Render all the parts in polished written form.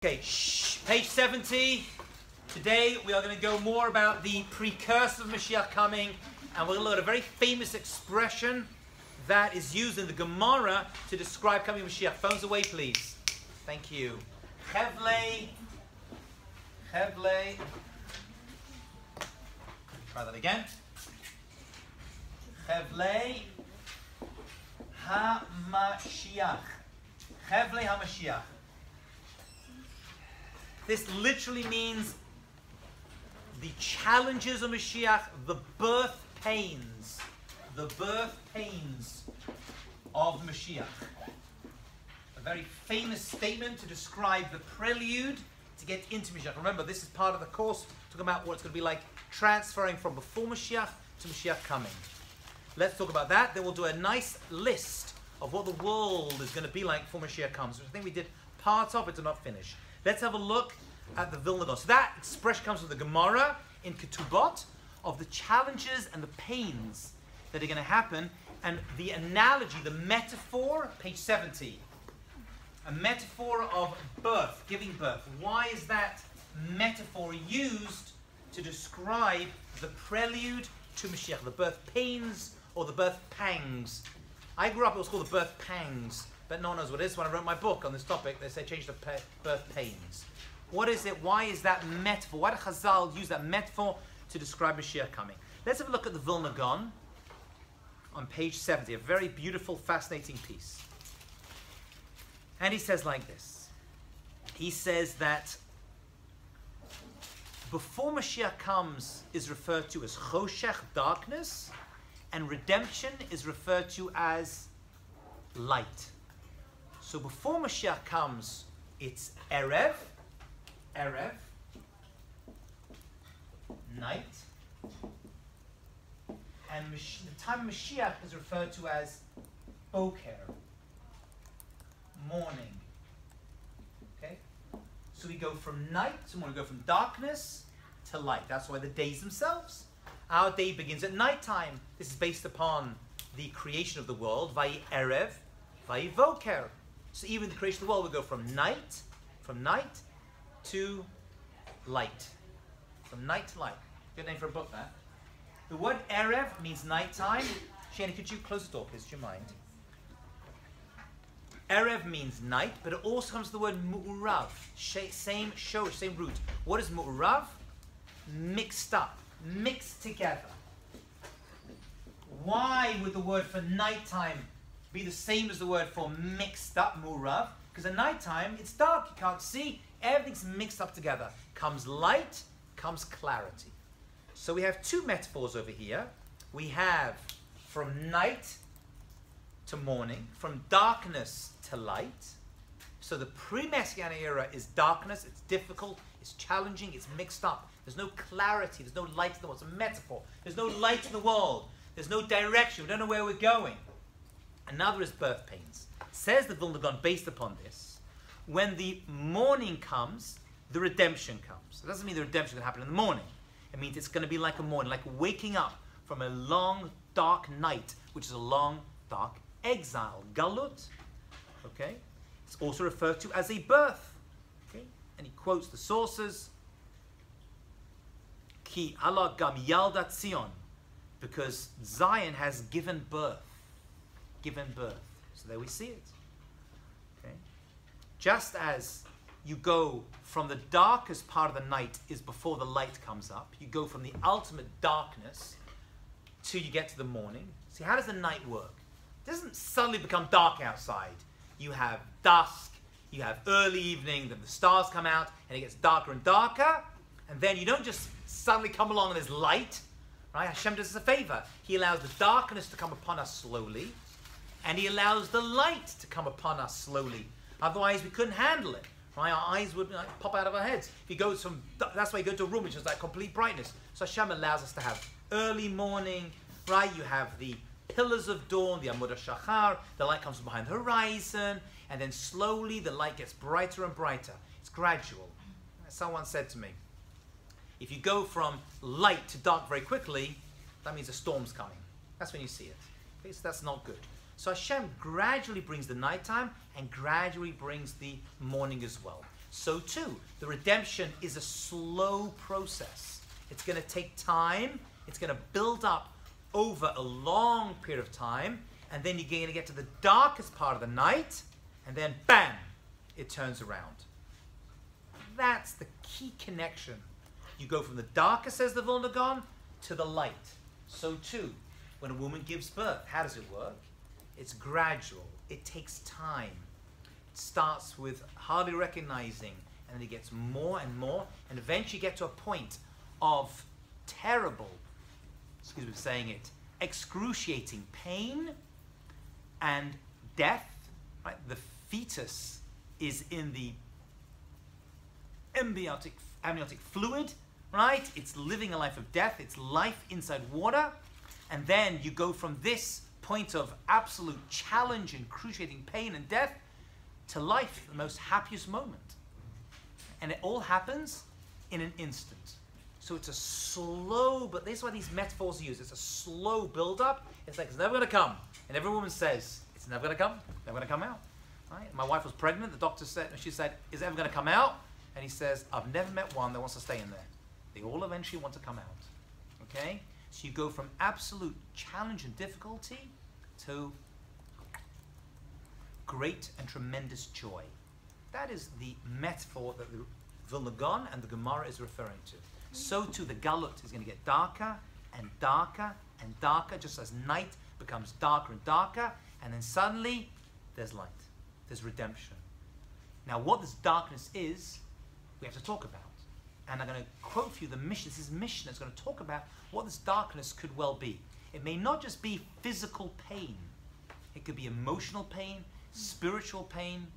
Okay, page 70. Today we are going to go more about the precursor of Mashiach coming, and we're going to look at a very famous expression that is used in the Gemara to describe coming Mashiach. Phones away, please. Thank you. Chevlei. Try that again. Chevlei HaMashiach. Chevlei HaMashiach. This literally means the challenges of Mashiach, the birth pains of Mashiach. A very famous statement to describe the prelude to get into Mashiach. Remember, this is part of the course, talking about what it's going to be like transferring from before Mashiach to Mashiach coming. Let's talk about that. Then we'll do a nice list of what the world is going to be like before Mashiach comes, which I think we did part of it to not finish. Let's have a look at the Vilna Gaon. So that expression comes from the Gemara in Ketubot of the challenges and the pains that are going to happen, and the analogy, the metaphor, page 70. A metaphor of birth, giving birth. Why is that metaphor used to describe the prelude to Mashiach, the birth pains or the birth pangs? I grew up, it was called the birth pangs, but no one knows what it is. When I wrote my book on this topic, they say change the birth pains. What is it? Why is that metaphor? Why did Chazal use that metaphor to describe Mashiach coming? Let's have a look at the Vilna Gaon on page 70, a very beautiful, fascinating piece. And he says like this. He says that before Mashiach comes is referred to as choshech, darkness, and redemption is referred to as light. So before Mashiach comes, it's Erev, night, and the time of Mashiach is referred to as Boker, morning. Okay? So we go from night to morning, we go from darkness to light. That's why the days themselves. Our day begins at nighttime. This is based upon the creation of the world, Vayi Erev, Vayi Voker. So even the creation of the world will go from night to light. From night to light. Good name for a book, that. The word Erev means nighttime. Shani, could you close the door, please? Do you mind? Erev means night, but it also comes to the word mu'urav. Same root. What is mu'urav? Mixed up. Mixed together. Why would the word for nighttime be the same as the word for mixed up, mu'urav? Because at nighttime, it's dark, you can't see. Everything's mixed up together. Comes light, comes clarity. So we have two metaphors over here. We have from night to morning, from darkness to light. So the pre-Messianic era is darkness, it's difficult, it's challenging, it's mixed up. There's no clarity, there's no light in the world. It's a metaphor. There's no light in the world. There's no direction. We don't know where we're going. Another is birth pains. Says the Vilna Gaon, based upon this, when the morning comes, the redemption comes. It doesn't mean the redemption is going to happen in the morning. It means it's going to be like a morning, like waking up from a long, dark night, which is a long, dark exile. Galut. Okay? It's also referred to as a birth. Okay? And he quotes the sources. Ki Allah gam yaldat Zion. Because Zion has given birth. Given birth. So there we see it. Okay? Just as you go from the darkest part of the night is before the light comes up. You go from the ultimate darkness till you get to the morning. See, how does the night work? It doesn't suddenly become dark outside. You have dusk, you have early evening, then the stars come out, and it gets darker and darker. And then you don't just suddenly come along and there's light. Right? Hashem does us a favor. He allows the darkness to come upon us slowly, and He allows the light to come upon us slowly. Otherwise, we couldn't handle it. Right? Our eyes would pop out of our heads. If you go from, that's why you go to a room which is like complete brightness. So Hashem allows us to have early morning, right? You have the pillars of dawn, the Amud HaShachar, the light comes from behind the horizon, and then slowly the light gets brighter and brighter. It's gradual. Someone said to me, if you go from light to dark very quickly, that means a storm's coming. That's when you see it. Okay, so that's not good. So Hashem gradually brings the nighttime and gradually brings the morning as well. so too, the redemption is a slow process. It's going to take time. It's going to build up over a long period of time. And then you're going to get to the darkest part of the night. And then, bam, it turns around. That's the key connection. You go from the darkest, says the Vilna Gaon, to the light. So too, when a woman gives birth, how does it work? It's gradual. It takes time. It starts with hardly recognizing, and then it gets more and more, and eventually you get to a point of terrible, excuse me for saying it, excruciating pain and death. Right? The fetus is in the amniotic fluid, right? It's living a life of death. It's life inside water. And then you go from this point of absolute challenge and excruciating pain and death to life, the most happiest moment. And it all happens in an instant. So it's a slow, but this is why these metaphors are used. It's a slow build-up. It's like, it's never going to come. And every woman says, it's never going to come. Never going to come out. Right? My wife was pregnant. The doctor said, she said, is it ever going to come out? And he says, I've never met one that wants to stay in there. They all eventually want to come out. Okay? So you go from absolute challenge and difficulty to great and tremendous joy. That is the metaphor that the Vilna Gaon and the Gemara is referring to. So too, the Galut is going to get darker and darker and darker, just as night becomes darker and darker, and then suddenly there's light. There's redemption. Now, what this darkness is, we have to talk about. And I'm going to quote for you the Mishnah. This is Mishnah. It's going to talk about what this darkness could well be. It may not just be physical pain. It could be emotional pain, spiritual pain,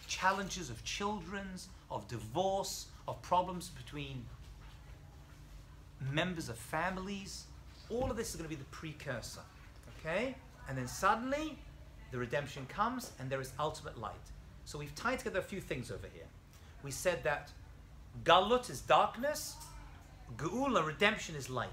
challenges of children's, of divorce, of problems between members of families. All of this is going to be the precursor. Okay? And then suddenly, the redemption comes and there is ultimate light. So we've tied together a few things over here. We said that Galut is darkness, Geula, redemption, is light.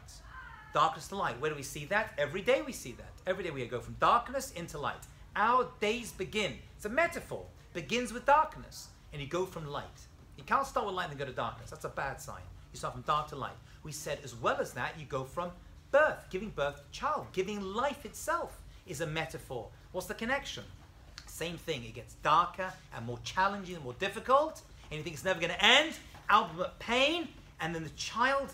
Darkness to light. Where do we see that? Every day we see that. Every day we go from darkness into light. Our days begin. It's a metaphor. Begins with darkness. And you go from light. You can't start with light and then go to darkness. That's a bad sign. You start from dark to light. We said as well as that, you go from birth, giving birth to a child. Giving life itself is a metaphor. What's the connection? Same thing. It gets darker and more challenging and more difficult. And you think it's never going to end. Ultimate pain. And then the child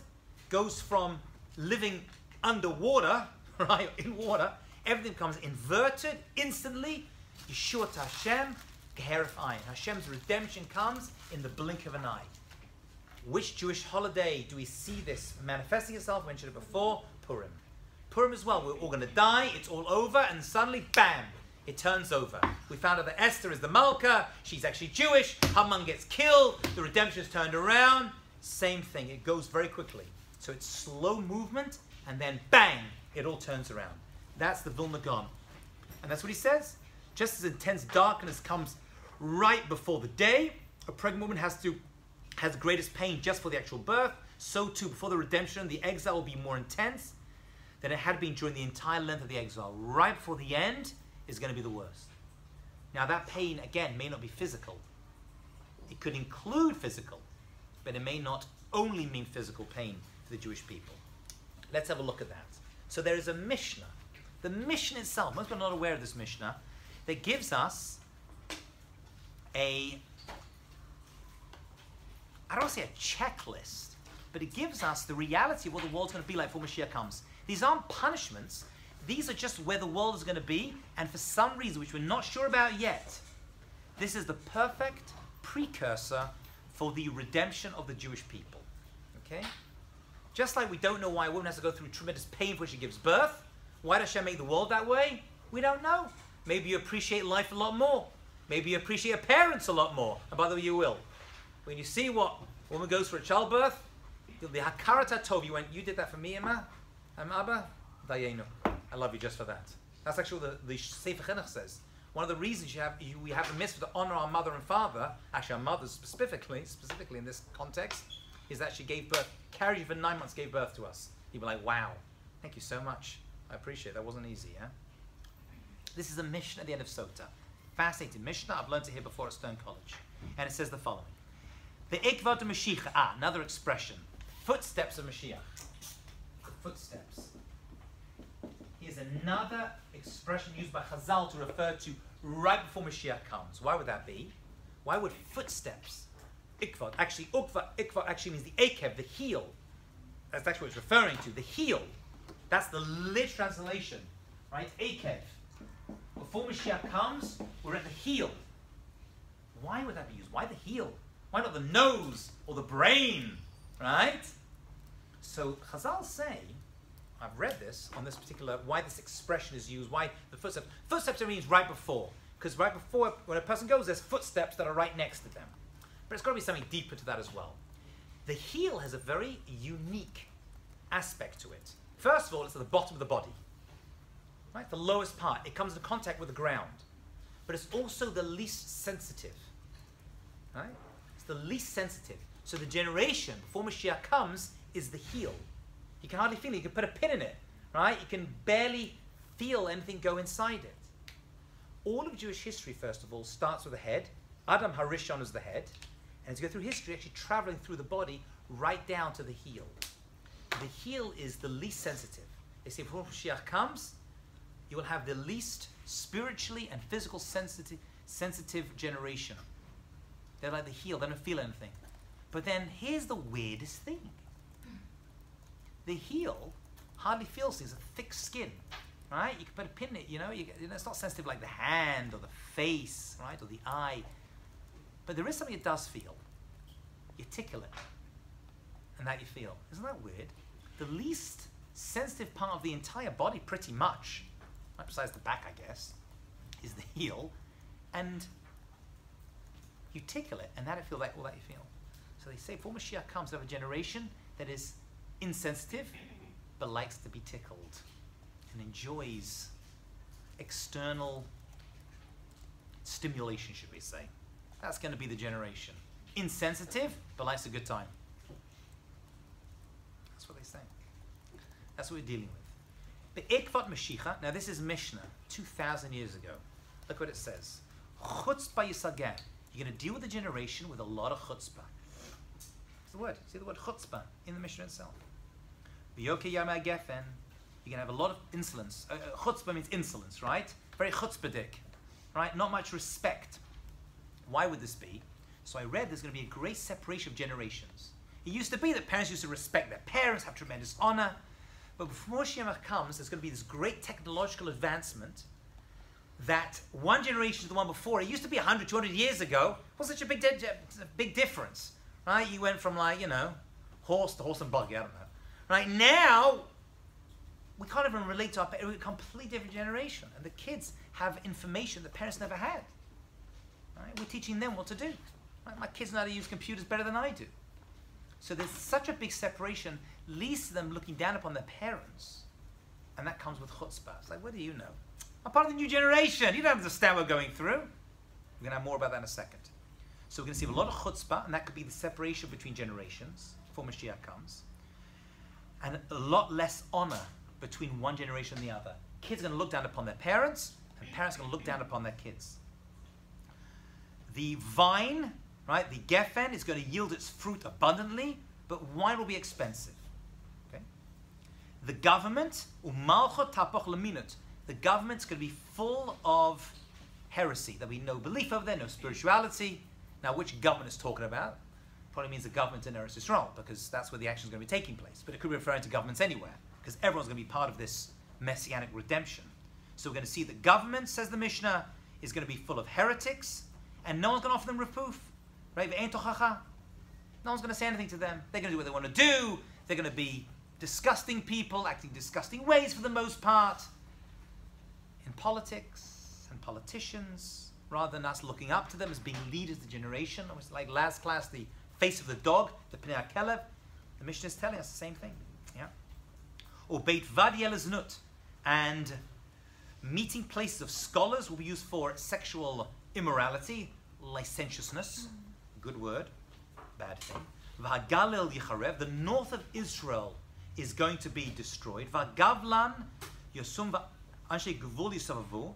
goes from living underwater, right, in water, everything becomes inverted instantly. Yeshua Hashem, Geherif Ayin. Hashem's redemption comes in the blink of an eye. Which Jewish holiday do we see this manifesting itself? I mentioned it before, Purim. Purim as well, we're all going to die, it's all over, and suddenly, bam, it turns over. We found out that Esther is the Malka, she's actually Jewish, Haman gets killed, the redemption is turned around. Same thing, it goes very quickly. So it's slow movement, and then bang, it all turns around. That's the Vilna Gaon. And that's what he says. Just as intense darkness comes right before the day, a pregnant woman has greatest pain just for the actual birth, so too before the redemption, the exile will be more intense than it had been during the entire length of the exile. Right before the end is going to be the worst. Now that pain, again, may not be physical. It could include physical, but it may not only mean physical pain for the Jewish people. Let's have a look at that. So there is a Mishnah. The Mishnah itself, most people are not aware of this Mishnah, that gives us I don't want to say a checklist, but it gives us the reality of what the world's going to be like before Mashiach comes. These aren't punishments. These are just where the world is going to be, and for some reason, which we're not sure about yet, this is the perfect precursor for the redemption of the Jewish people. Okay? Just like we don't know why a woman has to go through tremendous pain before she gives birth. Why does Hashem make the world that way? We don't know. Maybe you appreciate life a lot more. Maybe you appreciate your parents a lot more. And by the way, you will. When you see what a woman goes for a childbirth, the hakarat hatov, you went, you did that for me, Emma? Abba? Dayenu. I love you just for that. That's actually what the Sefer Chinuch says. One of the reasons we have a mitzvah to honor our mother and father, actually our mothers specifically in this context, is that she gave birth, carried you for 9 months, gave birth to us. You'd be like, wow, thank you so much. I appreciate it. That wasn't easy, yeah? This is a Mishnah at the end of Sota. Fascinating Mishnah. I've learned it here before at Stone College. And it says the following. The ikvad Mashiach. Another expression. Footsteps of Mashiach. Footsteps. Here's another expression used by Chazal to refer to right before Mashiach comes. Why would that be? Why would footsteps, ikvad, actually, ikvad actually means the akev, the heel. That's actually what it's referring to, the heel. That's the lit translation, right? Akev. Before Mashiach comes, we're at the heel. Why would that be used? Why the heel? Why not the nose or the brain, right? So Chazal say, I've read this on this particular, why this expression is used, why the footsteps. Footsteps means right before. Because right before, when a person goes, there's footsteps that are right next to them. But it's got to be something deeper to that as well. The heel has a very unique aspect to it. First of all, it's at the bottom of the body. Right? The lowest part. It comes into contact with the ground. But it's also the least sensitive. Right? It's the least sensitive. So the generation before Mashiach comes is the heel. You can hardly feel it. You can put a pin in it. Right? You can barely feel anything go inside it. All of Jewish history, first of all, starts with the head. Adam Harishon is the head. And as you go through history, actually traveling through the body right down to the heel. The heel is the least sensitive. They say before Mashiach comes, you will have the least spiritually and physical sensitive generation. They're like the heel, they don't feel anything. But then here's the weirdest thing. The heel hardly feels things, it's a thick skin. Right? You can put a pin in it, you know, it's not sensitive like the hand or the face, right, or the eye. But there is something it does feel. You tickle it, and that you feel. Isn't that weird? The least sensitive part of the entire body, pretty much, right, besides the back, I guess, is the heel. And you tickle it, and that it feels like all that you feel. So they say, before Mashiach comes, we have a generation that is insensitive, but likes to be tickled. And enjoys external stimulation, should we say. That's going to be the generation. Insensitive, but likes a good time. That's what they say. That's what we're dealing with. The Ikvat Mashiach, now this is Mishnah, 2,000 years ago. Look what it says. Chutzpah yisageh. You're going to deal with the generation with a lot of chutzpah. It's the word. See the word chutzpah in the Mishnah itself. V'yokeh yamei gefen. You're going to have a lot of insolence. Chutzpah means insolence, right? Very chutzpahdik, right? Not much respect. Why would this be? So I read there's going to be a great separation of generations. It used to be that parents used to respect their parents, have tremendous honor. But before Mashiach comes, there's going to be this great technological advancement that one generation to the one before, it used to be 100, 200 years ago, wasn't such a big difference, right? You went from like, you know, horse to horse and buggy, I don't know. Right now, we can't even relate to our parents. We're a completely different generation. And the kids have information that parents never had. Right? We're teaching them what to do. Right? My kids know how to use computers better than I do. So there's such a big separation, leads to them looking down upon their parents. And that comes with chutzpah. It's like, what do you know? I'm part of the new generation. You don't understand what we're going through. We're going to have more about that in a second. So we're going to see a lot of chutzpah, and that could be the separation between generations before Mashiach comes. And a lot less honor between one generation and the other. Kids are going to look down upon their parents, and parents are going to look down upon their kids. The vine, right, the geffen, is going to yield its fruit abundantly, but wine will be expensive. Okay? The government, umalchot tapoch leminut, the government's going to be full of heresy. There'll be no belief over there, no spirituality. Now, which government is talking about? Probably means the government in Eretz Yisrael, because that's where the action is going to be taking place. But it could be referring to governments anywhere, because everyone's going to be part of this Messianic redemption. So we're going to see that government, says the Mishnah, is going to be full of heretics, and no one's going to offer them reproof. Right? No one's going to say anything to them. They're going to do what they want to do. They're going to be disgusting people, acting disgusting ways for the most part. In politics and politicians, rather than us looking up to them as being leaders of the generation. Almost like last class, the face of the dog, the Pnei HaKelev. The Mishnah is telling us the same thing. Yeah? Or Beit Vadiel Znut. And meeting places of scholars will be used for sexual immorality, licentiousness. Good word, bad thing. V'hagalil Yicharev, the north of Israel is going to be destroyed. V'gavlan Yosum v'anshe Gvul Yisavavu.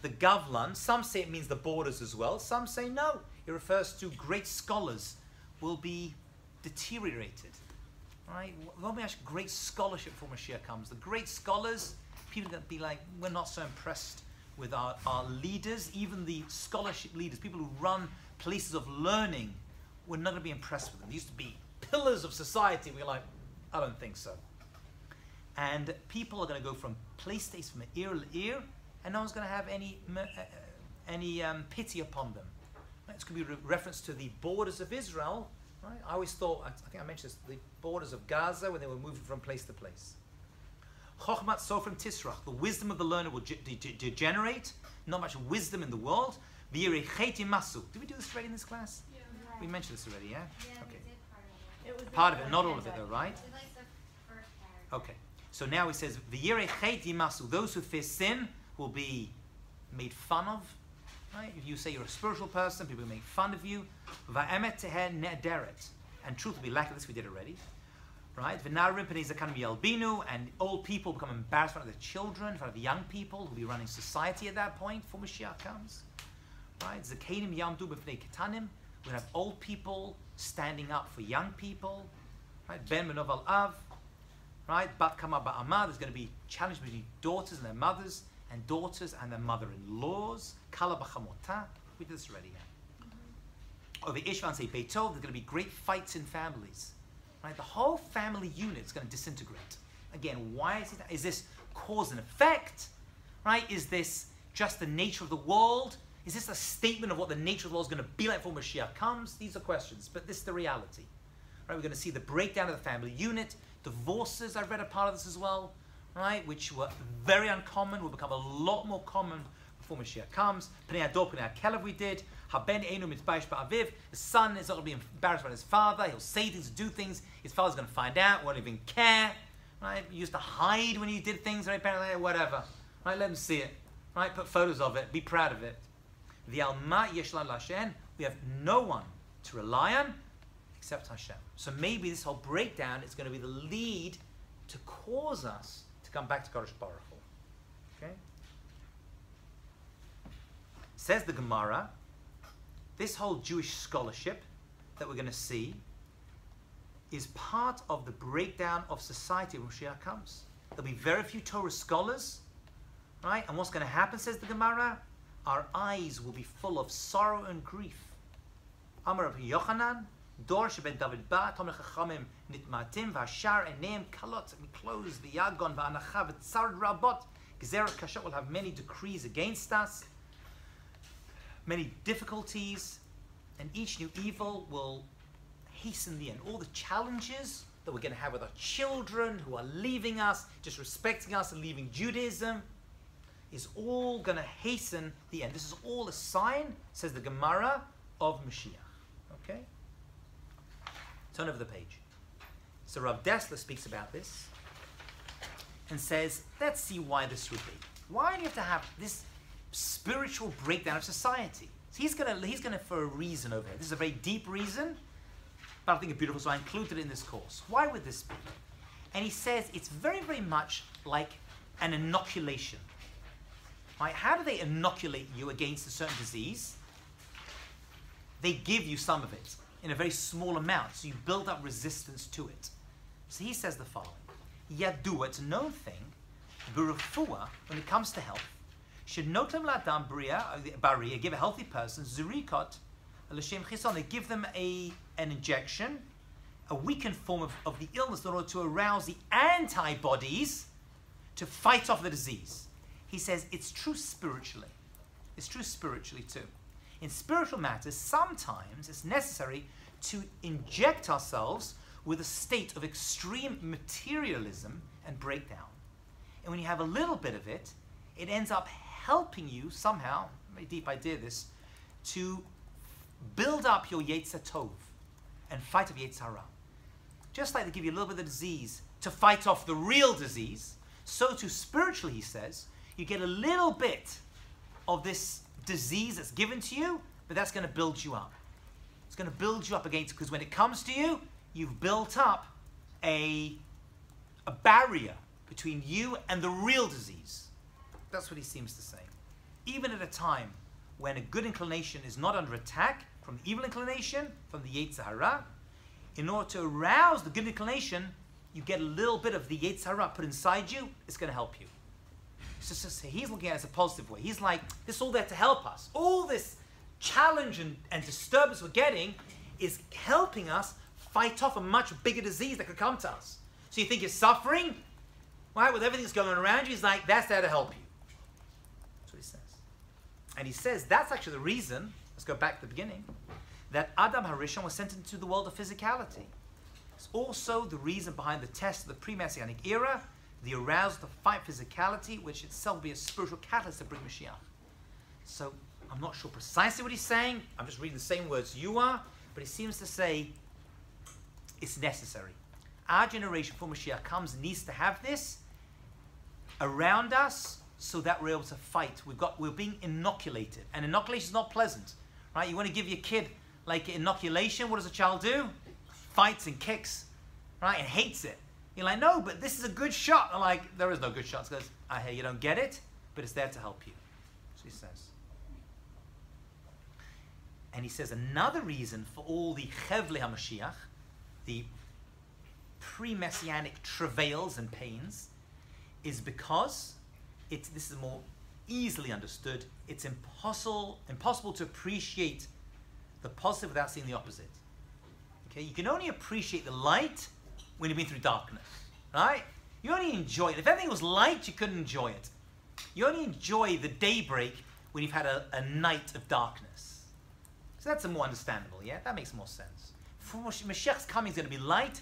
The Gavlan, some say it means the borders as well. Some say no. It refers to great scholars will be deteriorated. Right? Won't be actually great scholarship before Mashiach comes. The great scholars, people are going to be like, we're not so impressed with our leaders, even the scholarship leaders, people who run places of learning, we're not going to be impressed with them. They used to be pillars of society. We're like, I don't think so. And people are going to go from place to place, from ear to ear, and no one's going to have any pity upon them. Right? It's going to be a reference to the borders of Israel. Right? I always thought, I think I mentioned this, the borders of Gaza when they were moving from place to place. Chochmat Sofrim Tisrach, the wisdom of the learner will degenerate. Not much wisdom in the world. V'yirei masu. Did we do this already in this class? Yeah. We mentioned this already, yeah? Yeah, okay. We did Part of it, not all of it though, right? It was like the first paragraph. Okay. So now he says, V'yirei masu. Those who fear sin will be made fun of. Right? If you say you're a spiritual person, people will make fun of you. Va'emet teher ne'deret. And truth will be lack of this, we did already. Right? V'narim p'nei zakan yalbinu, and old people become embarrassed in front of their children, in front of the young people who will be running society at that point before Mashiach comes. Right? Zakenim yamdu b'fnei ketanim. We're going to have old people standing up for young people. Right? Ben menov al av. Right? Bat kama ba'amah. There's going to be challenge between daughters and their mothers, and daughters and their mother-in-laws. Kala b'chamotah. We did this already. Yeah? Over Ishvan say Beitov, there's going to be great fights in families. Right? The whole family unit is going to disintegrate. Again, why is it? Is this cause and effect? Right? Is this just the nature of the world? Is this a statement of what the nature of the world is going to be like before Mashiach comes? These are questions, but this is the reality. Right? We're going to see the breakdown of the family unit. Divorces, I've read a part of this as well, right? Which were very uncommon, will become a lot more common before Mashiach comes. Pnei Ador, Pnei Akelev we did. Haben Einu Mitbayish Ba'aviv. The son is not going to be embarrassed by his father. He'll say things, do things. His father's going to find out, won't even care. Right? He used to hide when he did things, right? Apparently, whatever. Right? Let him see it. Right? Put photos of it. Be proud of it. The Alma Yeshlan Lashen. We have no one to rely on except Hashem. So maybe this whole breakdown is going to be the lead to cause us to come back to Kodesh Baruch Hu. Okay? Says the Gemara, this whole Jewish scholarship that we're going to see is part of the breakdown of society when Mashiach comes. There'll be very few Torah scholars, right? And what's going to happen, says the Gemara, our eyes will be full of sorrow and grief. Amar Rabbi Yochanan, Dor sheben David ba, Tomer Chachamim nitmatim, v'ashar eneim kalot, close the yagon, v'anacha, v'tzar rabot, Gezerah Kashot will have many decrees against us, many difficulties, and each new evil will hasten the end. All the challenges that we're going to have with our children who are leaving us, disrespecting us and leaving Judaism, is all going to hasten the end. This is all a sign, says the Gemara, of Mashiach. Okay? Turn over the page. So Rav Dessler speaks about this and says, let's see why this would be. Why do you have to have this spiritual breakdown of society? So he's gonna for a reason over here. This is a very deep reason, but I think it's beautiful, so I included it in this course. Why would this be? And he says it's very, very much like an inoculation. Right? How do they inoculate you against a certain disease? They give you some of it in a very small amount, so you build up resistance to it. So he says the following: Yadua, it's a known thing, b'refuah, when it comes to health, should notem la'adam bariya, give a healthy person, zurikot, l'shem chison, they give them an injection, a weakened form of the illness in order to arouse the antibodies to fight off the disease. He says it's true spiritually. It's true spiritually too. In spiritual matters, sometimes it's necessary to inject ourselves with a state of extreme materialism and breakdown. And when you have a little bit of it, it ends up helping you somehow, very deep idea this, to build up your Yetzer Tov and fight off Yetzer Hara. Just like they give you a little bit of the disease to fight off the real disease, so too spiritually, he says, you get a little bit of this disease that's given to you, but that's going to build you up. It's going to build you up against, because when it comes to you, you've built up a barrier between you and the real disease. That's what he seems to say. Even at a time when a good inclination is not under attack from the evil inclination, from the Yetzer Hara, in order to arouse the good inclination, you get a little bit of the Yetzer Hara put inside you. It's going to help you. So he's looking at it as a positive way. He's like, this is all there to help us. All this challenge and disturbance we're getting is helping us fight off a much bigger disease that could come to us. So you think you're suffering, right? With everything that's going on around you, he's like, that's there to help you. That's what he says. And he says that's actually the reason, let's go back to the beginning, that Adam HaRishon was sent into the world of physicality. It's also the reason behind the test of the pre-Messianic era, the arousal to fight physicality, which itself will be a spiritual catalyst to bring Mashiach. So I'm not sure precisely what he's saying. I'm just reading the same words you are, but he seems to say it's necessary. Our generation, before Mashiach comes, needs to have this around us so that we're able to fight. We're being inoculated, and inoculation is not pleasant, right? You want to give your kid like inoculation. What does a child do? Fights and kicks, right? And hates it. You're like, no, but this is a good shot. I'm like, there is no good shot. Because I hear you don't get it, but it's there to help you. So he says. And he says another reason for all the Chevle HaMashiach, the pre-Messianic travails and pains, is because this is more easily understood. It's impossible to appreciate the positive without seeing the opposite. Okay, you can only appreciate the light when you've been through darkness, right? You only enjoy it. If everything was light, you couldn't enjoy it. You only enjoy the daybreak when you've had a night of darkness. So that's more understandable, yeah? That makes more sense. For Mashiach's coming is going to be light.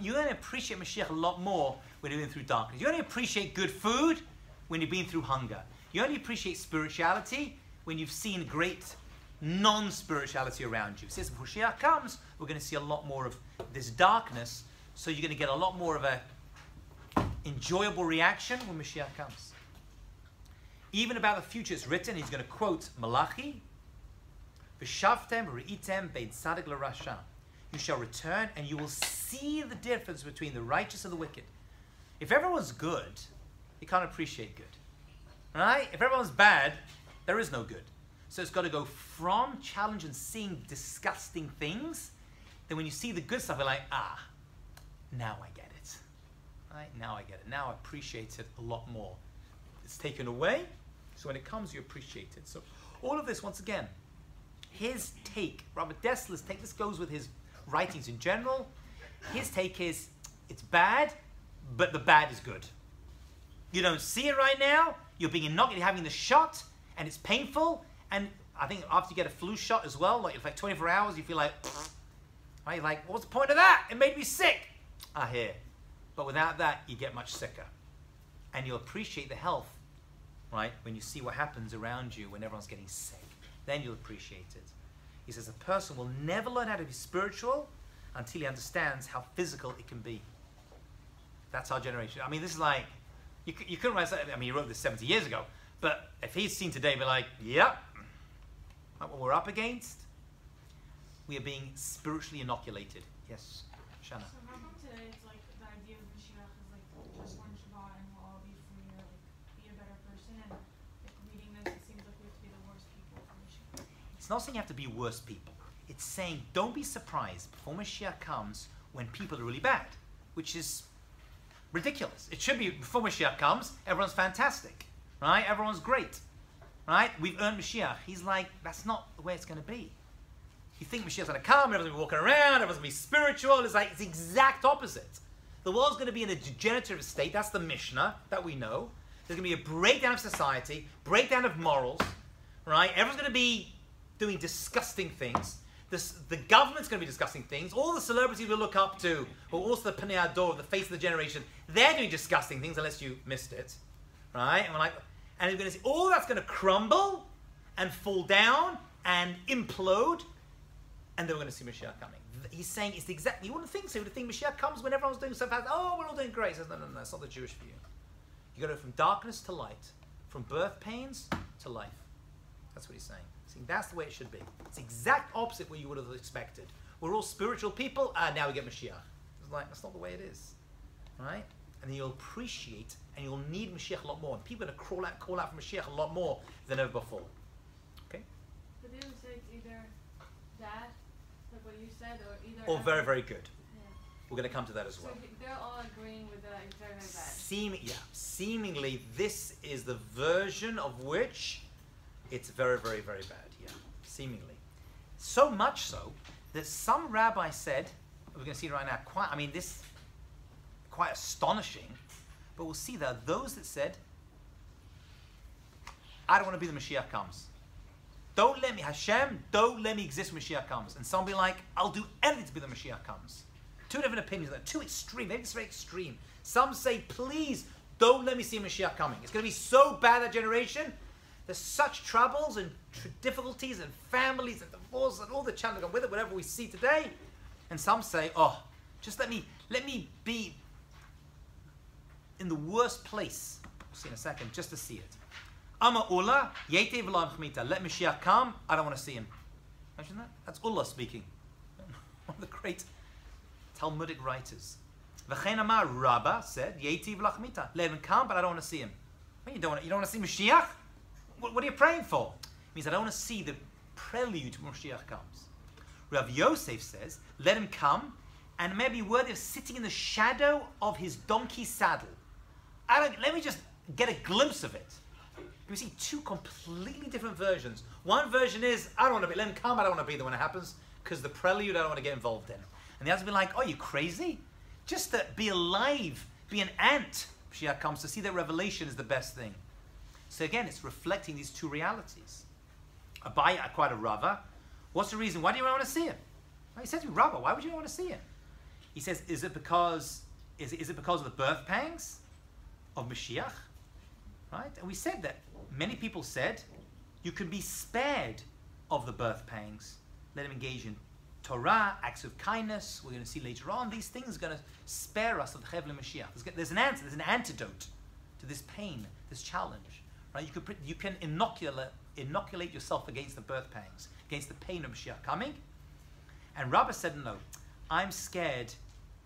You're going to appreciate Mashiach a lot more when you've been through darkness. You only appreciate good food when you've been through hunger. You only appreciate spirituality when you've seen great non-spirituality around you. Since before Mashiach comes, we're going to see a lot more of this darkness. So you're going to get a lot more of a enjoyable reaction when Mashiach comes. Even about the future, it's written, he's going to quote Malachi, V'shavtem re'item bein tzadik l'rasha. You shall return and you will see the difference between the righteous and the wicked. If everyone's good, you can't appreciate good. Right? If everyone's bad, there is no good. So it's got to go from challenge and seeing disgusting things, then when you see the good stuff, you're like, now I get it. Right? Now I get it. Now I appreciate it a lot more. It's taken away, so when it comes, you appreciate it. So all of this, once again, his take, Robert Dessler's take, this goes with his writings in general. His take is, it's bad, but the bad is good. You don't see it right now, you're being inoculated, you're having the shot, and it's painful, and I think after you get a flu shot as well, like 24 hours, you feel like, right? You're like, what's the point of that? It made me sick. I hear. But without that, you get much sicker. And you'll appreciate the health, right? When you see what happens around you when everyone's getting sick. Then you'll appreciate it. He says a person will never learn how to be spiritual until he understands how physical it can be. That's our generation. I mean, this is like, you couldn't write, I mean, he wrote this 70 years ago, but if he's seen today, be like, yep, like what we're up against, we are being spiritually inoculated. Yes, Shana. So Rambam today, it's like the idea of Mashiach is like just one Shabbat and we'll all be free or like be a better person. And like reading this, it seems like we have to be the worst people for Mashiach. It's not saying you have to be worse people. It's saying don't be surprised before Mashiach comes when people are really bad, which is ridiculous. It should be before Mashiach comes, everyone's fantastic, right? Everyone's great, right? We've earned Mashiach. He's like, that's not the way it's going to be. You think Mashiach's going to come, everyone's going to be walking around, everyone's going to be spiritual. It's like, it's the exact opposite. The world's going to be in a degenerative state. That's the Mishnah that we know. There's going to be a breakdown of society, breakdown of morals, right? Everyone's going to be doing disgusting things. The government's going to be disgusting things. All the celebrities we look up to, or also the Pnei Ador, the face of the generation, they're doing disgusting things unless you missed it, right? And we're like, and you're going to see all that's going to crumble and fall down and implode, and then we're going to see Mashiach coming. He's saying it's the exact. You wouldn't think so. You would think Mashiach comes when everyone's doing so fast. Oh, we're all doing great. He says, no, it's not the Jewish view. You go from darkness to light, from birth pains to life. That's what he's saying. That's the way it should be. It's the exact opposite what you would have expected. We're all spiritual people, now we get Mashiach. It's like, that's not the way it is. Right? And then you'll appreciate, and you'll need Mashiach a lot more. And people are going to call out for Mashiach a lot more than ever before. Okay? But they would say it's either that, like what you said, or either. Or very, very good. Yeah. We're going to come to that as well. So they're all agreeing with that it's very, very bad. Seemingly, this is the version of which it's very, very, very bad. Yeah, seemingly. So much so that some rabbi said, we're going to see it right now, quite astonishing, but we'll see that those that said, I don't want to be the Mashiach comes. Don't let me, Hashem, don't let me exist when Mashiach comes. And some be like, I'll do anything to be the Mashiach comes. Two different opinions, two extreme, maybe it's very extreme. Some say, please, don't let me see Mashiach coming. It's going to be so bad, that generation. There's such troubles and difficulties and families and divorce and all the challenges that come with it, whatever we see today. And some say, oh, just let me be in the worst place, we'll see in a second, just to see it. Ama Ullah, Yetev Lam Chmita. Let Mashiach come, I don't want to see him. Imagine that? That's Ullah speaking. One of the great Talmudic writers. V'chein Amar Rabbah said, Yetev Lachmita. Let him come, but I don't want to see him. Well, you don't want to see Mashiach? What are you praying for? It means I don't want to see the prelude when Mashiach comes. Rav Yosef says, let him come, and maybe worthy of sitting in the shadow of his donkey saddle. Let me just get a glimpse of it. We see two completely different versions. One version is, I don't want to be, let him come, I don't want to be there when it happens, because the prelude I don't want to get involved in. And the other be like, oh, you crazy? Just to be alive, be an ant, Mashiach comes, to see that revelation is the best thing. So again, it's reflecting these two realities. Abai, quite a Rava. What's the reason? Why do you want to see him? Well, he says to me, Rava, why would you want to see him? He says, is it because of the birth pangs of Mashiach? Right? And we said that many people said you can be spared of the birth pangs. Let him engage in Torah, acts of kindness. We're going to see later on these things are going to spare us of the Chevle Mashiach. There's an answer, there's an antidote to this pain, this challenge. Right? You can inoculate yourself against the birth pangs, against the pain of Mashiach coming. And Rabbah said, no, I'm scared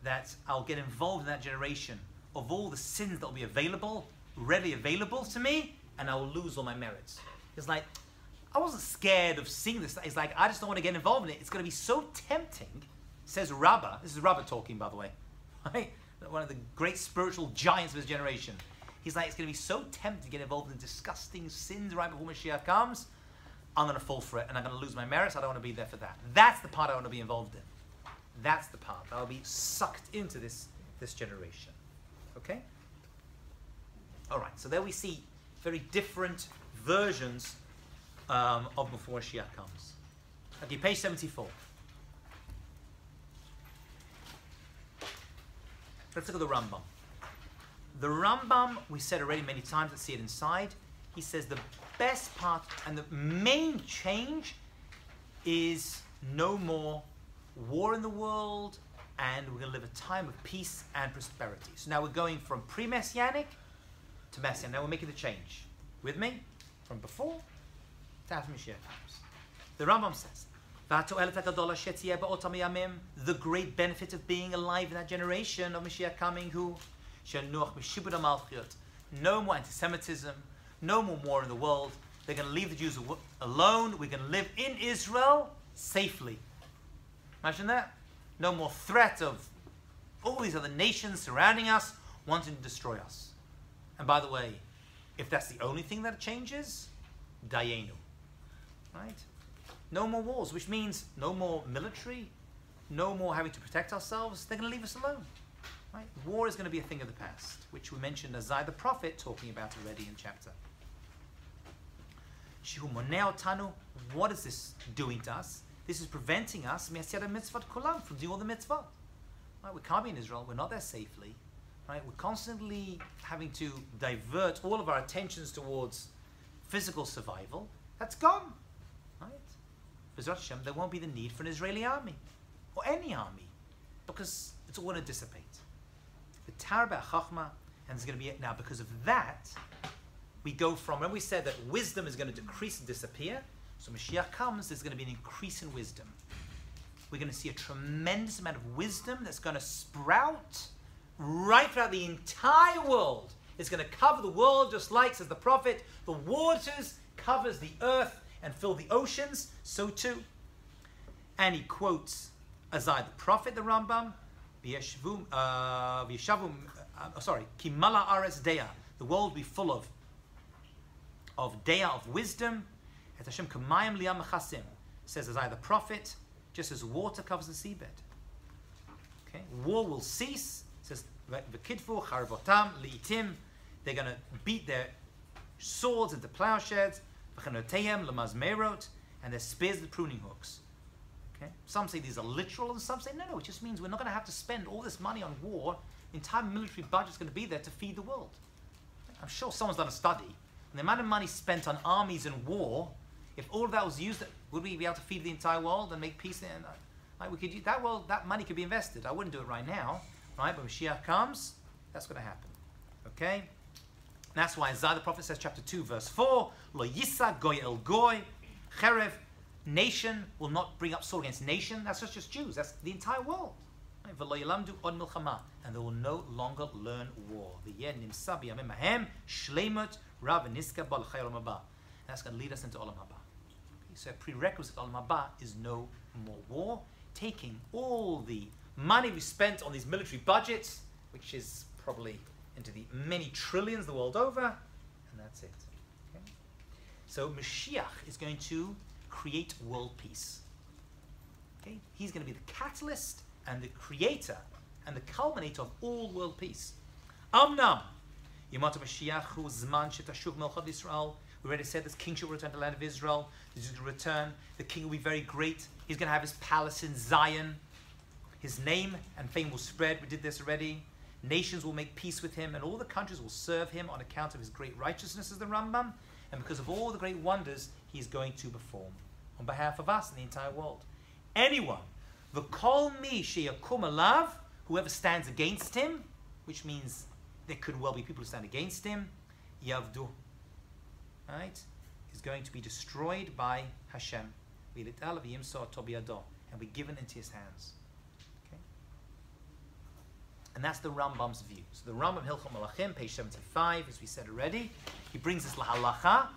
that I'll get involved in that generation of all the sins that will be available, readily available to me, and I will lose all my merits. It's like, I wasn't scared of seeing this. It's like, I just don't want to get involved in it. It's going to be so tempting, says Rabbah. This is Rabbah talking, by the way. Right? One of the great spiritual giants of his generation. He's like, it's going to be so tempting to get involved in disgusting sins right before Mashiach comes. I'm going to fall for it, and I'm going to lose my merits. I don't want to be there for that. That's the part I want to be involved in. That's the part. I'll be sucked into this generation. Okay? All right, so there we see very different versions of before Mashiach comes. Okay, page 74. Let's look at the Rambam. The Rambam, we said already many times, let's see it inside. He says the best part and the main change is no more war in the world, and we're going to live a time of peace and prosperity. So now we're going from pre-Messianic to Messianic. Now we're making the change. With me? From before to after Mashiach comes. The Rambam says, the great benefit of being alive in that generation of Mashiach coming, who no more anti-Semitism, no more war in the world. They're going to leave the Jews alone. We're going to live in Israel safely. Imagine that. No more threat of all these other nations surrounding us, wanting to destroy us. And by the way, if that's the only thing that changes, dayenu. Right? No more wars, which means no more military, no more having to protect ourselves. They're going to leave us alone. Right? War is going to be a thing of the past, which we mentioned Azai the prophet talking about already in chapter. What is this doing to us? This is preventing us from doing all the mitzvah. Right? We can't be in Israel. We're not there safely. Right? We're constantly having to divert all of our attentions towards physical survival. That's gone. Right? B'ezrat Hashem, there won't be the need for an Israeli army or any army, because it's all going to dissipate. The Torah Chachma, and there's going to be it now. Because of that, we go from, when we said that wisdom is going to decrease and disappear, so Mashiach comes, there's going to be an increase in wisdom. We're going to see a tremendous amount of wisdom that's going to sprout right throughout the entire world. It's going to cover the world, just like, says the prophet, the waters covers the earth and fill the oceans, so too. And he quotes Isaiah the prophet, the Rambam, Kimala Aretz Dea, the world will be full of Dea, of wisdom. Et Hashem Kamayim Liyam Mechasim, says Isaiah the prophet, just as water covers the seabed. Okay, war will cease. Says V'kidfu Charvotam Liitim, they're going to beat their swords into plowshares, V'chanoteihem Lemazmerot, and their spears the pruning hooks. Okay? Some say these are literal, and some say no, it just means we're not going to have to spend all this money on war. The entire military budget is going to be there to feed the world. I'm sure someone's done a study, and the amount of money spent on armies and war, if all of that was used, would we be able to feed the entire world and make peace? And like we could use that world, that money could be invested. I wouldn't do it right now, right? But Mashiach comes, that's going to happen. Okay, and that's why Isaiah the prophet says, chapter 2, verse 4, Lo yisa goy el goy, cherev. Nation will not bring up sword against nation. That's not just Jews. That's the entire world. And they will no longer learn war. That's going to lead us into Olam Haba. So a prerequisite Olam Haba is no more war. Taking all the money we spent on these military budgets, which is probably into the many trillions the world over, and that's it. Okay? So Mashiach is going to create world peace. Okay? He's going to be the catalyst and the creator and the culminator of all world peace. Amnam, Yomata Mashiach hu zman shetashuv melchot Israel. We already said this kingship will return to the land of Israel. This is going to return. The king will be very great. He's going to have his palace in Zion. His name and fame will spread. We did this already. Nations will make peace with him, and all the countries will serve him on account of his great righteousness, as the Rambam, and because of all the great wonders he's going to perform on behalf of us and the entire world. Anyone, v'kol mi sheyakum alav, whoever stands against him, which means there could well be people who stand against him, yavdu, right, is going to be destroyed by Hashem, and be given into his hands. Okay? And that's the Rambam's view. So the Rambam Hilchot Malachim, page 75, as we said already, he brings us lahalacha,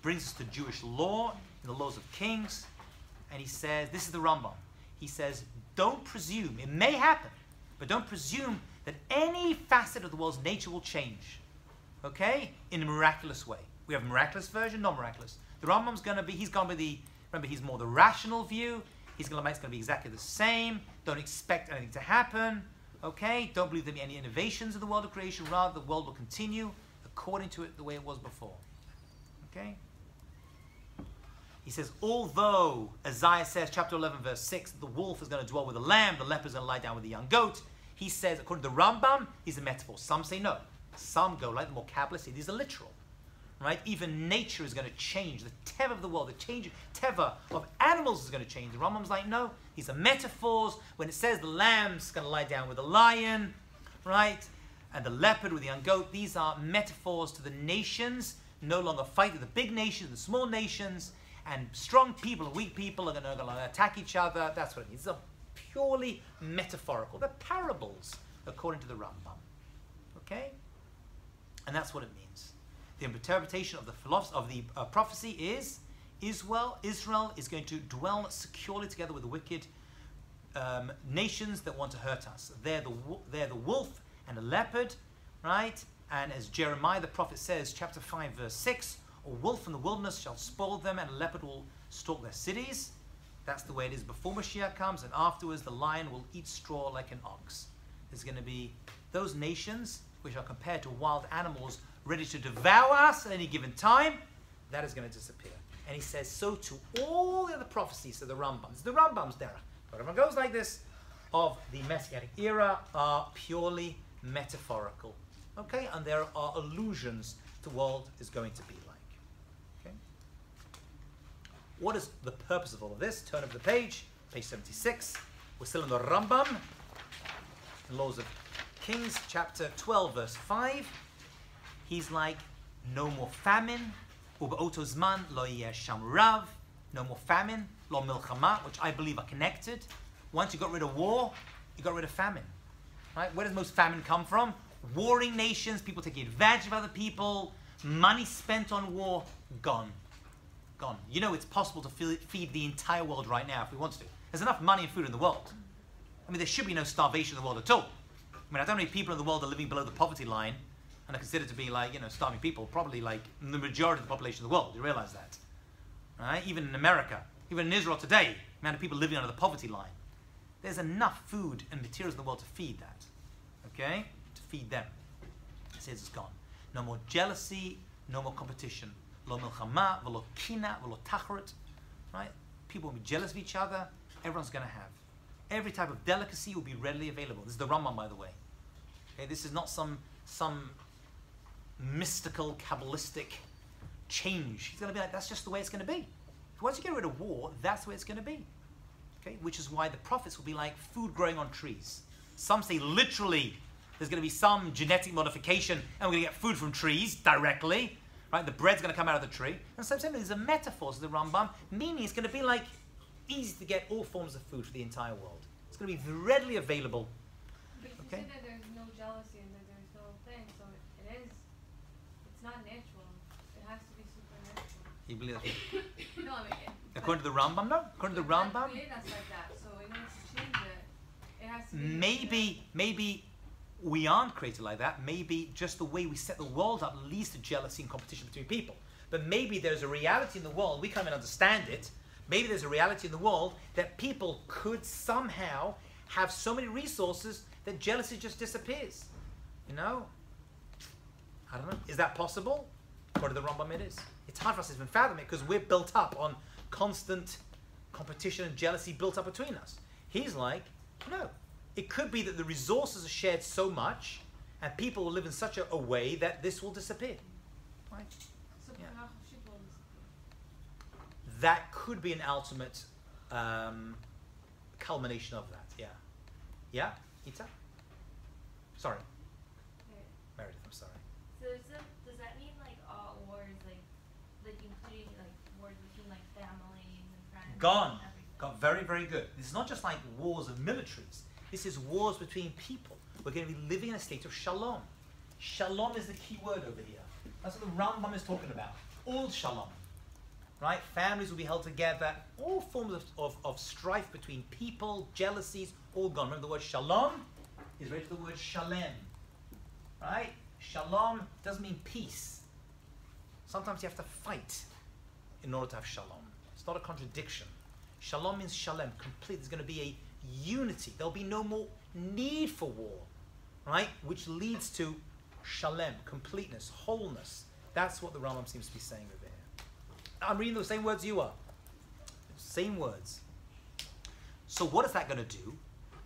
brings us to Jewish law, in the laws of kings, and he says, this is the Rambam, he says, don't presume, it may happen, but don't presume that any facet of the world's nature will change, okay, in a miraculous way. We have a miraculous version, non-miraculous. The Rambam's going to be, he's going to be remember, he's more the rational view, it's going to be exactly the same, don't expect anything to happen, okay, don't believe there'll be any innovations in the world of creation, rather the world will continue according to it the way it was before, okay. He says, although Isaiah says, chapter 11, verse 6, the wolf is going to dwell with the lamb, the leopard is going to lie down with the young goat. He says, according to the Rambam, he's a metaphor. Some say no. Some go, like the more Kabbalistic, these are literal. Right? Even nature is going to change. The teva of the world, the change, teva of animals is going to change. The Rambam's like, no, these are metaphors. When it says the lamb's going to lie down with the lion, right? And the leopard with the young goat, these are metaphors to the nations no longer fighting the big nations, the small nations, and strong people and weak people are going to attack each other. That's what it means. These are purely metaphorical. They're parables, according to the Rambam. Okay? And that's what it means. The interpretation of the prophecy is Israel is going to dwell securely together with the wicked nations that want to hurt us. They're the wolf and the leopard, right? And as Jeremiah the prophet says, chapter 5, verse 6, a wolf in the wilderness shall spoil them, and a leopard will stalk their cities. That's the way it is before Mashiach comes, and afterwards the lion will eat straw like an ox. There's going to be those nations which are compared to wild animals ready to devour us at any given time. That is going to disappear. And he says, so to all the other prophecies of the Rambams, the Rambam's derech, whatever goes like this, of the Messianic era are purely metaphorical. Okay? And there are allusions to what the world is going to be like. Okay? What is the purpose of all of this? Turn over the page 76. We're still in the Rambam, the Laws of Kings, chapter 12, verse 5. He's like, no more famine. Ube'oto zman lo yeh sham rav. No more famine. Lo milchama, which I believe are connected. Once you got rid of war, you got rid of famine. Right? Where does most famine come from? Warring nations, people taking advantage of other people, money spent on war, gone. Gone. You know it's possible to feed the entire world right now if we want to. There's enough money and food in the world. I mean, there should be no starvation in the world at all. I mean, I don't know if people in the world are living below the poverty line and are considered to be like, starving people. Probably like the majority of the population of the world. You realize that, right? Even in America, even in Israel today, the amount of people living under the poverty line. There's enough food and materials in the world to feed that, okay? To feed them. It says it's gone. No more jealousy, no more competition. Lo milchama, v'lo kina, v'lo tachrit, right? People will be jealous of each other. Everyone's going to have. Every type of delicacy will be readily available. This is the Rambam, by the way. Okay, this is not some mystical, Kabbalistic change. He's going to be like, that's just the way it's going to be. Once you get rid of war, that's the way it's going to be. Okay? Which is why the prophets will be like food growing on trees. Some say literally there's going to be some genetic modification and we're going to get food from trees directly. Right? The bread's going to come out of the tree. And so these are metaphors of the Rambam, meaning it's going to be like easy to get all forms of food for the entire world. It's going to be readily available. But you Okay? said that there's no jealousy and that there's no thing, so it's not natural. It has to be supernatural. You believe that? No, I mean, According to the Rambam, no? According to the God Rambam? created us like that, so in order to change it has to be... Maybe we aren't created like that. Maybe just the way we set the world up leads to jealousy and competition between people. But maybe there's a reality in the world, we can't even understand it. Maybe there's a reality in the world that people could somehow have so many resources that jealousy just disappears. You know? I don't know. Is that possible? According to the Rambam, it is. It's hard for us to even fathom it because we're built up on constant competition and jealousy built up between us. He's like, no. It could be that the resources are shared so much and people will live in such a way that this will disappear. Right? So Yeah. That could be an ultimate culmination of that, yeah. Yeah? Ita? Sorry. Meredith, I'm sorry. So does that mean like all wars, like including like wars between like families and friends? Gone. And everything? Got very, very good. This is not just like wars of militaries. This is wars between people. We're going to be living in a state of shalom. Shalom is the key word over here. That's what the Rambam is talking about. All shalom. Right? Families will be held together. All forms of strife between people, jealousies, all gone. Remember the word shalom is related to the word shalem. Right? Shalom doesn't mean peace. Sometimes you have to fight in order to have shalom. It's not a contradiction. Shalom means shalem, complete. There's going to be a unity. There'll be no more need for war. Right? Which leads to shalem, completeness, wholeness. That's what the Rambam seems to be saying over here. I'm reading those same words you are. Same words. So what is that going to do?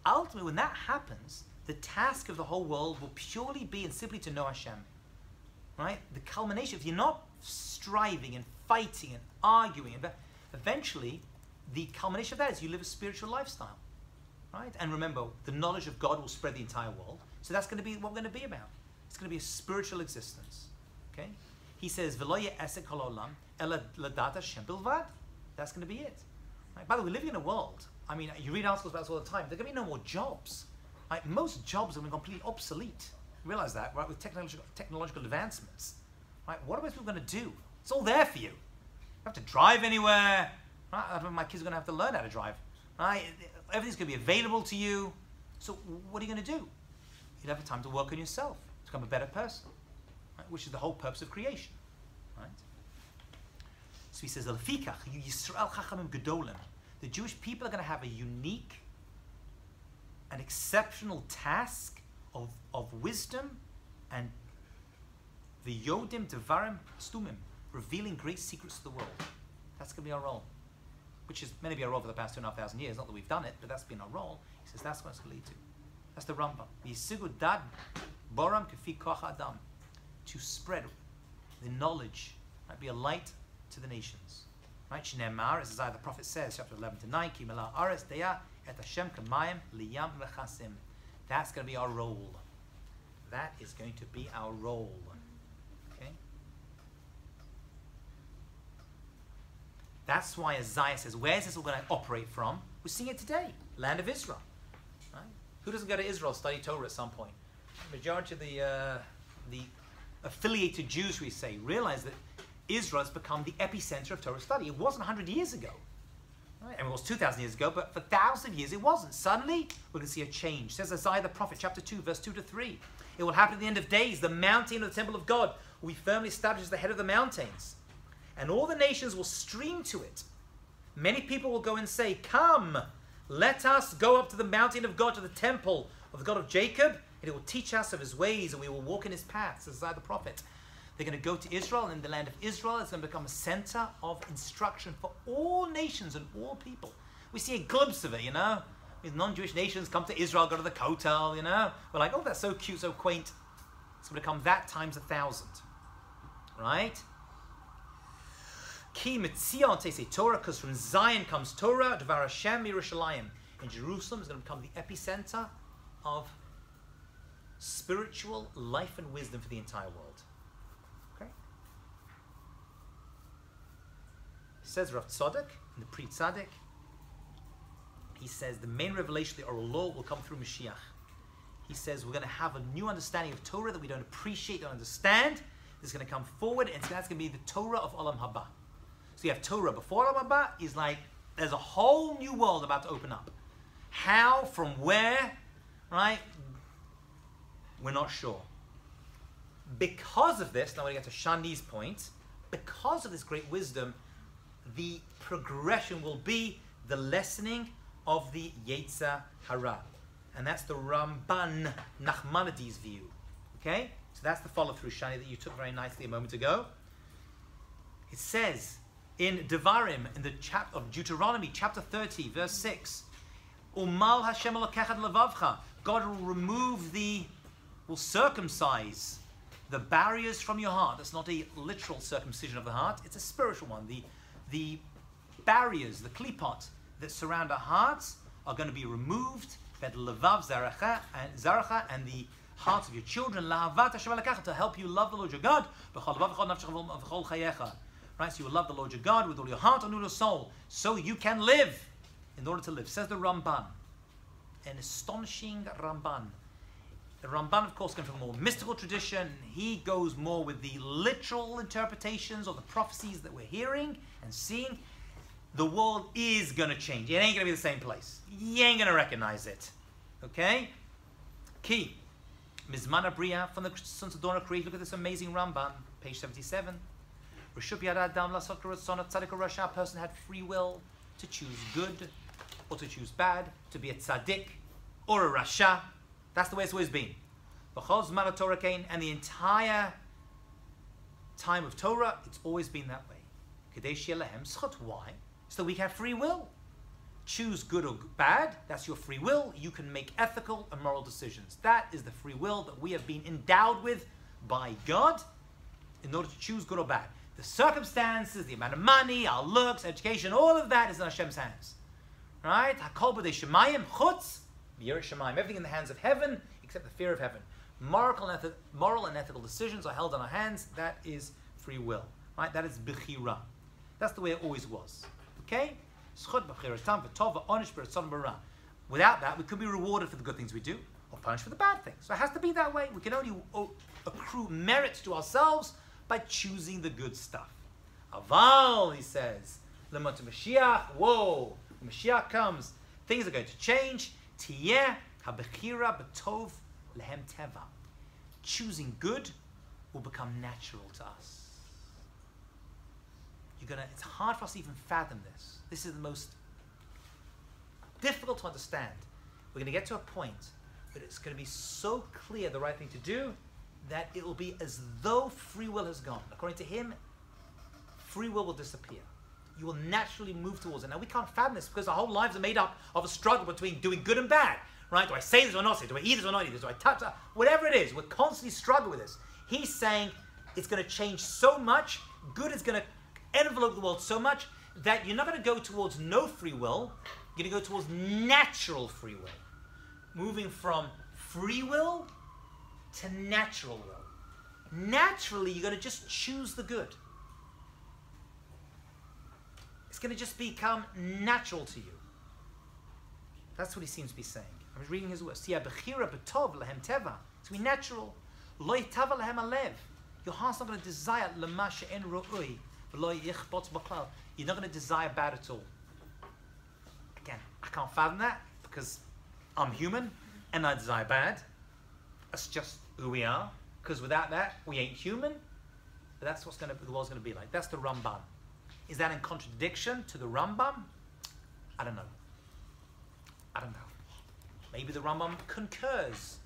Ultimately, when that happens, the task of the whole world will purely be and simply to know Hashem. Right? The culmination, if you're not striving and fighting and arguing, eventually the culmination of that is you live a spiritual lifestyle. Right? And remember, the knowledge of God will spread the entire world. So that's going to be what we're going to be about. It's going to be a spiritual existence. Okay? He says, "V'lo ye'esek kol olam ela ladat Hashem bilvad." That's going to be it. Right? By the way, we're living in a world. I mean, you read articles about this all the time. There are going to be no more jobs. Right? Most jobs are going to be completely obsolete. You realize that, right? With technological advancements. Right? What are most people going to do? It's all there for you. You don't have to drive anywhere. Right? I don't know, my kids are going to have to learn how to drive. Right? Everything's going to be available to you. So what are you going to do? You'll have time to work on yourself, to become a better person. Right? Which is the whole purpose of creation. Right? So he says, "Lefikach Yisrael chachamim gedolim." The Jewish people are going to have a unique and exceptional task of wisdom and the yodim devarim stumim, revealing great secrets to the world. That's going to be our role, which is meant to be our role for the past 2,500 years. Not that we've done it, but that's been our role. He says that's what it's going to lead to. That's the Rambam. Yisigu dad boram kefi koch adam, to spread the knowledge, right? Be a light to the nations. Right? Shneimar, as Isaiah the prophet says, chapter 11 to 9, Ki mela aretz deya et Hashem kamayim liyam v'chasim. That's going to be our role. That is going to be our role. Okay? That's why Isaiah says, where's this all going to operate from? We're seeing it today. Land of Israel. Right? Who doesn't go to Israel study Torah at some point? The majority of the affiliated Jews, we say, realize that Israel has become the epicenter of Torah study. It wasn't 100 years ago. Right? And it was 2,000 years ago, but for thousands of years it wasn't. Suddenly, we're going to see a change. It says Isaiah the prophet, chapter 2, verse 2 to 3. It will happen at the end of days. The mountain of the temple of God will be firmly established as the head of the mountains. And all the nations will stream to it. Many people will go and say, come, let us go up to the mountain of God, to the temple of the God of Jacob, and it will teach us of his ways, and we will walk in his paths, says Isaiah the prophet. They're going to go to Israel, and in the land of Israel, it's going to become a center of instruction for all nations and all people. We see a glimpse of it, you know. These non-Jewish nations come to Israel, go to the Kotel, you know. We're like, oh, that's so cute, so quaint. It's going to come that times 1,000. Right? Ki Mitzion say Torah, because from Zion comes Torah, Dvar Hashem Yerushalayim. And Jerusalem is going to become the epicenter of spiritual life and wisdom for the entire world. Okay? Says Rav Tzadok, in the Pri Tzaddik, he says the main revelation of the oral law will come through Mashiach. He says we're going to have a new understanding of Torah that we don't appreciate, don't understand. This is going to come forward, and that's going to be the Torah of Olam Haba. So you have Torah before Olam Haba, is like there's a whole new world about to open up. How, from where, right? We're not sure. Because of this, now we're going to get to Shani's point, because of this great wisdom, the progression will be the lessening of the Yetzer Hara. And that's the Ramban Nachmanides view. Okay? So that's the follow-through, Shani, that you took very nicely a moment ago. It says in Devarim, in the chapter of Deuteronomy, chapter 30, verse 6, Umal Hashem alokechad levavcha. God will circumcise the barriers from your heart. That's not a literal circumcision of the heart, it's a spiritual one. The barriers, the klipot that surround our hearts are going to be removed. Levav zaracha and the hearts of your children, to help you love the Lord your God. Right, so you will love the Lord your God with all your heart and all your soul, so you can live. In order to live, says the Ramban, an astonishing Ramban. The Ramban, of course, comes from a more mystical tradition. He goes more with the literal interpretations of the prophecies that we're hearing and seeing. The world is going to change. It ain't going to be the same place. You ain't going to recognize it. Okay? Key. Mizmana Bria from the Sons of Dawn of Creation. Look at this amazing Ramban, page 77. A person had free will to choose good or to choose bad, to be a tzaddik or a rasha. That's the way it's always been. And the entire time of Torah, it's always been that way. Why? So we have free will. Choose good or bad, that's your free will. You can make ethical and moral decisions. That is the free will that we have been endowed with by God in order to choose good or bad. The circumstances, the amount of money, our looks, education, all of that is in Hashem's hands. Right? Hakol b'dei shemayim chutz b'yirat shemayim. Everything in the hands of heaven except the fear of heaven. Moral and ethical decisions are held in our hands. That is free will. Right? That is bechira. That's the way it always was. Okay? Without that, we could be rewarded for the good things we do or punished for the bad things. So it has to be that way. We can only accrue merit to ourselves by choosing the good stuff. Aval, he says, Lemot Mashiach, whoa, when Mashiach comes, things are going to change. Tiyeh habechira b'tov lehem teva. Choosing good will become natural to us. It's hard for us to even fathom this. This is the most difficult to understand. We're going to get to a point, but it's going to be so clear the right thing to do that it will be as though free will has gone. According to him, free will disappear. You will naturally move towards it. Now, we can't fathom this because our whole lives are made up of a struggle between doing good and bad. Right? Do I say this or not say this? Do I eat this or not eat this? Do I touch that? Whatever it is, we're constantly struggling with this. He's saying it's going to change so much. Good is going to envelope the world so much that you're not going to go towards no free will. You're going to go towards natural free will. Moving from free will to natural will. Naturally, you're going to just choose the good. It's going to just become natural to you. That's what he seems to be saying. I was reading his words. It's going to be natural. Your heart's not going to desire you're not going to desire bad at all. I can't fathom that because I'm human and I desire bad. That's just who we are. Because without that, we ain't human. But that's what the world's going to be like. That's the Rambam. Is that in contradiction to the Rambam? I don't know. I don't know. Maybe the Rambam concurs,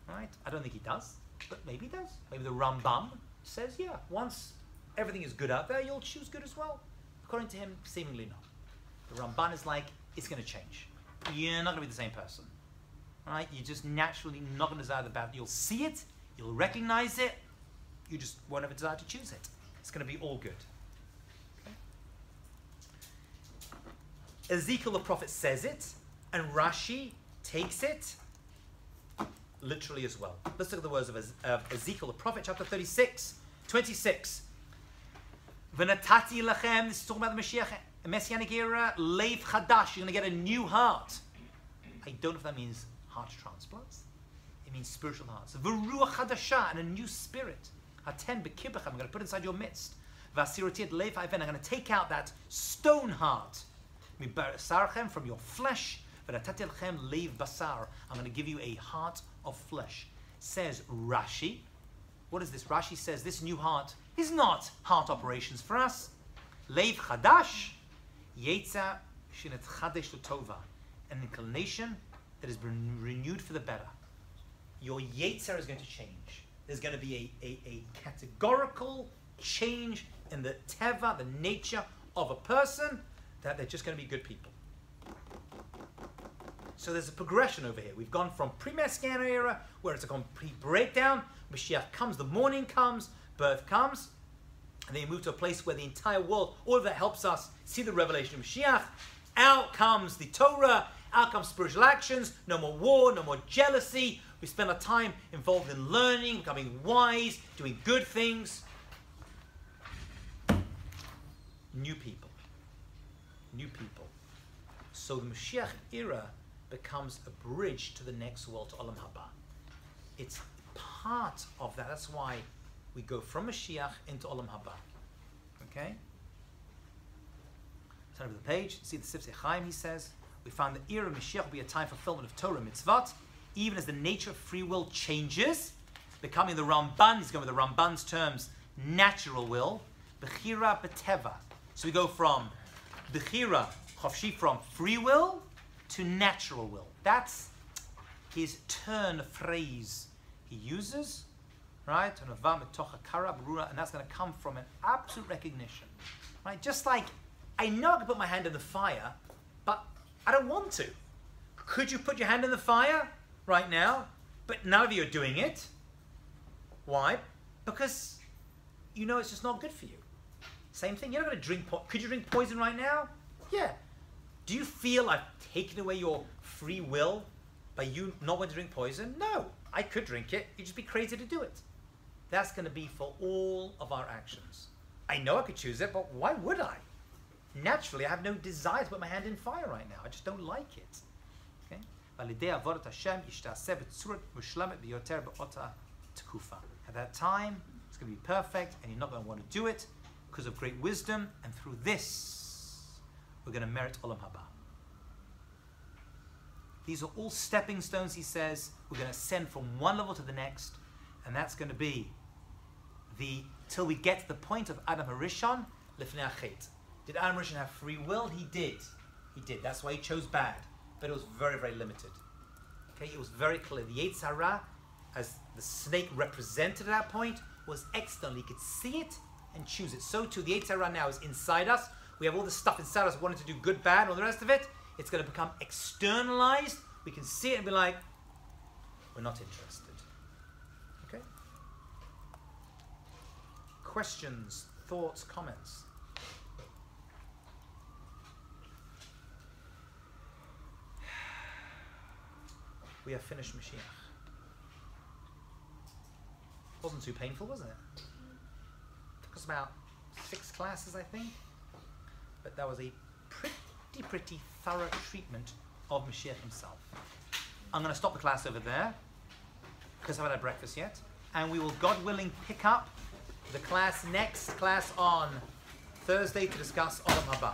right? I don't think he does, but maybe he does. Maybe the Rambam says, yeah, once everything is good out there, you'll choose good as well. According to him, seemingly not. The Ramban is like, it's going to change. You're not going to be the same person, right? You're just naturally not going to desire the bad. You'll see it, you'll recognize it, you just won't have a desire to choose it. It's going to be all good. Okay? Ezekiel the prophet says it, and Rashi takes it literally as well. Let's look at the words of Ezekiel the prophet, chapter 36, 26. V'natati lachem, this is talking about the Mashiach, Messianic era, leiv chadash, you're going to get a new heart. I don't know if that means heart transplants. It means spiritual hearts. V'ruach chadasha, and a new spirit. Haten b'kibachem, I'm going to put inside your midst. V'asiroti et leiv ha'even, I'm going to take out that stone heart. Mi'basarchem, from your flesh. V'natati lachem leiv basar, I'm going to give you a heart of flesh. Says Rashi. What is this? Rashi says this new heart is not heart operations for us. Leiv chadash, yetza shenet chadesh l'tova, an inclination that has been renewed for the better. Your yetzer is going to change. There's going to be a categorical change in the teva, the nature of a person, that they're just going to be good people. So there's a progression over here. We've gone from pre-Messianic era, where it's a complete breakdown. Mashiach comes, the morning comes, birth comes, and then you move to a place where the entire world, all of that helps us see the revelation of Mashiach. Out comes the Torah, out comes spiritual actions, no more war, no more jealousy. We spend our time involved in learning, becoming wise, doing good things. New people. New people. So the Mashiach era becomes a bridge to the next world, to Olam Haba. It's part of that. That's why we go from Mashiach into Olam Haba. Okay? Turn over the page. See the Sifsei Chaim, he says, we found the era of Mashiach will be a time for fulfillment of Torah mitzvot, even as the nature of free will changes, becoming the Ramban, he's going with the Ramban's terms, natural will, Bechira B'teva. So we go from Bechira, Chofshi, from free will to natural will. That's his turn phrase he uses, right? And that's going to come from an absolute recognition, right? Just like I know I can put my hand in the fire, but I don't want to. Could you put your hand in the fire right now? But none of you are doing it. Why? Because you know it's just not good for you. Same thing. You're not going to drink. Could you drink poison right now? Yeah. Do you feel I've taken away your free will by you not wanting to drink poison? No. I could drink it. You'd just be crazy to do it. That's going to be for all of our actions. I know I could choose it, but why would I? Naturally, I have no desire to put my hand in fire right now. I just don't like it. Okay? At that time, it's going to be perfect, and you're not going to want to do it because of great wisdom, and through this, we're going to merit Olam Haba. These are all stepping stones, he says. We're going to ascend from one level to the next, and that's going to be till we get to the point of Adam HaRishon, Lifnei HaChet. Did Adam HaRishon have free will? He did. He did. That's why he chose bad. But it was very, very limited. Okay, it was very clear. The Yetzer Hara, as the snake represented at that point, was external. He could see it and choose it. So too, the Yetzer Hara now is inside us. We have all this stuff inside us wanting to do good, bad, and all the rest of it. It's going to become externalized. We can see it and be like, we're not interested. Okay? Questions, thoughts, comments? We have finished Mashiach. Wasn't too painful, wasn't it? Took us about 6 classes, I think. But that was a pretty thorough treatment of Mashiach himself. I'm going to stop the class over there because I haven't had breakfast yet. And we will, God willing, pick up the next class on Thursday to discuss Olam Haba.